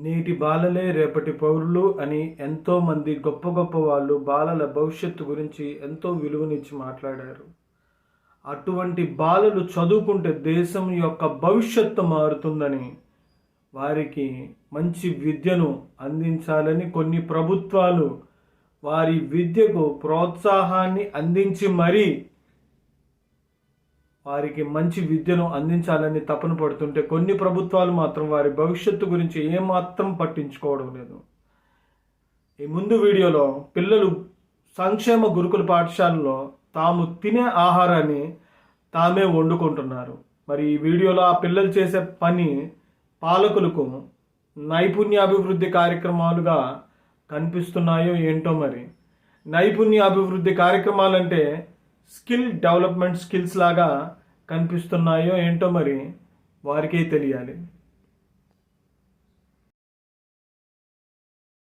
నేటి బాలలే రేపటి పౌరులు అని ఎంతోమంది గొప్ప గొప్ప వాళ్ళు బాలల భవిష్యత్తు గురించి ఎంతో విలువనిచ్చి మాట్లాడారు. అటువంటి బాలలు చదువుకుంటే దేశం యొక్క భవిష్యత్తు మారుతుందని, వారికి మంచి విద్యను అందించాలని కొన్ని ప్రభుత్వాలు వారి విద్యకు ప్రోత్సాహాన్ని అందించి మరీ వారికి మంచి విద్యను అందించాలని తపన పడుతుంటే, కొన్ని ప్రభుత్వాలు మాత్రం వారి భవిష్యత్తు గురించి ఏమాత్రం పట్టించుకోవడం లేదు. ఈ ముందు వీడియోలో పిల్లలు సంక్షేమ గురుకుల పాఠశాలలో తాము తినే ఆహారాన్ని తామే వండుకుంటున్నారు. మరి ఈ వీడియోలో ఆ పిల్లలు చేసే పని పాలకులకు నైపుణ్యాభివృద్ధి కార్యక్రమాలుగా కనిపిస్తున్నాయో ఏంటో. మరి నైపుణ్యాభివృద్ధి కార్యక్రమాలంటే స్కిల్ డెవలప్మెంట్ స్కిల్స్ లాగా కనిపిస్తున్నాయో ఏంటో మరి వారికే తెలియాలి.